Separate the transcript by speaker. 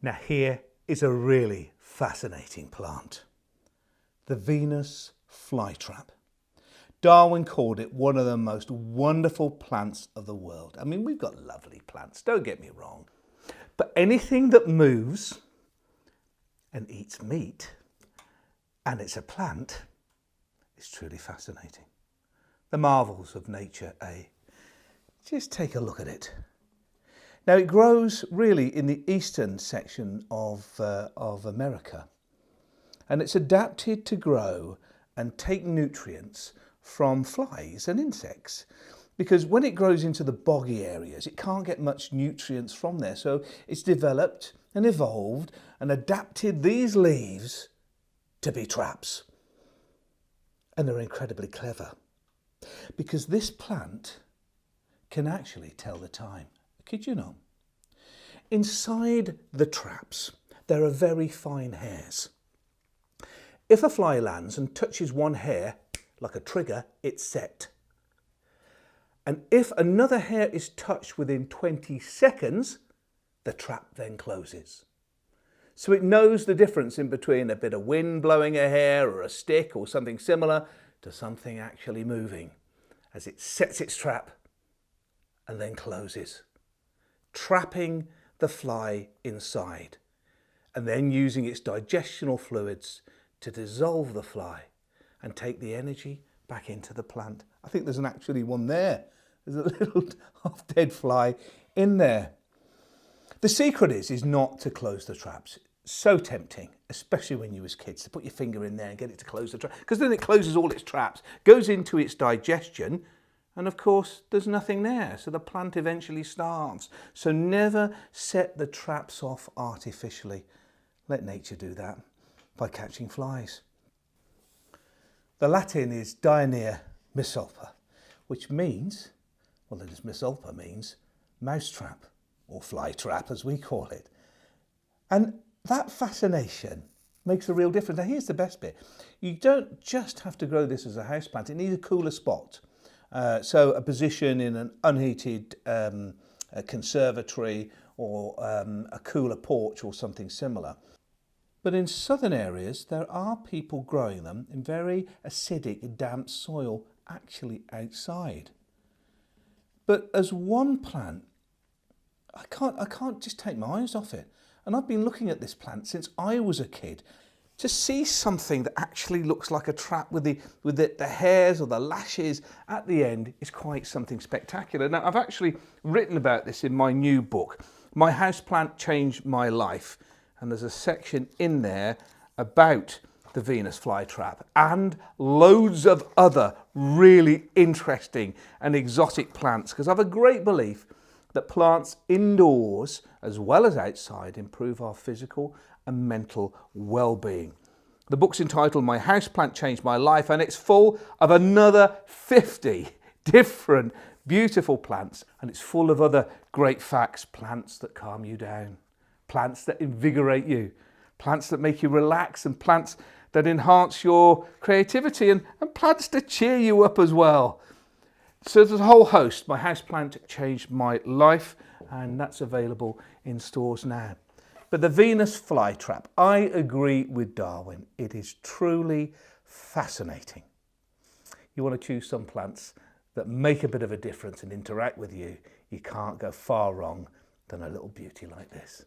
Speaker 1: Now here is a really fascinating plant. The Venus flytrap. Darwin called it one of the most wonderful plants of the world. I mean, we've got lovely plants, don't get me wrong. But anything that moves and eats meat, and it's a plant, is truly fascinating. The marvels of nature, eh? Just take a look at it. Now it grows really in the eastern section of America, and it's adapted to grow and take nutrients from flies and insects, because when it grows into the boggy areas it can't get much nutrients from there, so it's developed and evolved and adapted these leaves to be traps. And they're incredibly clever, because this plant can actually tell the time. Kid you not? Inside the traps there are very fine hairs. If a fly lands and touches one hair like a trigger, it's set. And if another hair is touched within 20 seconds, the trap then closes. So it knows the difference in between a bit of wind blowing a hair or a stick or something similar to something actually moving, as it sets its trap and then closes, trapping the fly inside and then using its digestional fluids to dissolve the fly and take the energy back into the plant. I think there's actually one there. There's a little half-dead fly in there. The secret is not to close the traps. So tempting, especially when you was kids, to put your finger in there and get it to close the trap, because then it closes all its traps, goes into its digestion, and of course there's nothing there, so the plant eventually starves. So never set the traps off artificially. Let nature do that by catching flies. The Latin is Dianea misalpa, which means, well, as misalpa means mousetrap, or fly trap as we call it. And that fascination makes a real difference. Now here's the best bit. You don't just have to grow this as a houseplant, it needs a cooler spot. So a position in an unheated a conservatory or a cooler porch or something similar. But in southern areas, there are people growing them in very acidic, damp soil, actually outside. But as one plant, I can't just take my eyes off it. And I've been looking at this plant since I was a kid. To see something that actually looks like a trap with the hairs or the lashes at the end is quite something spectacular. Now, I've actually written about this in my new book, My Houseplant Changed My Life. And there's a section in there about the Venus flytrap and loads of other really interesting and exotic plants, because I have a great belief that plants indoors as well as outside improve our physical and mental well-being. The book's entitled My Houseplant Changed My Life, and it's full of another 50 different beautiful plants, and it's full of other great facts. Plants that calm you down, plants that invigorate you, plants that make you relax, and plants that enhance your creativity, and plants to cheer you up as well. So there's a whole host. My Houseplant Changed My Life, and that's available in stores now. But the Venus flytrap, I agree with Darwin. It is truly fascinating. You want to choose some plants that make a bit of a difference and interact with you. You can't go far wrong than a little beauty like this.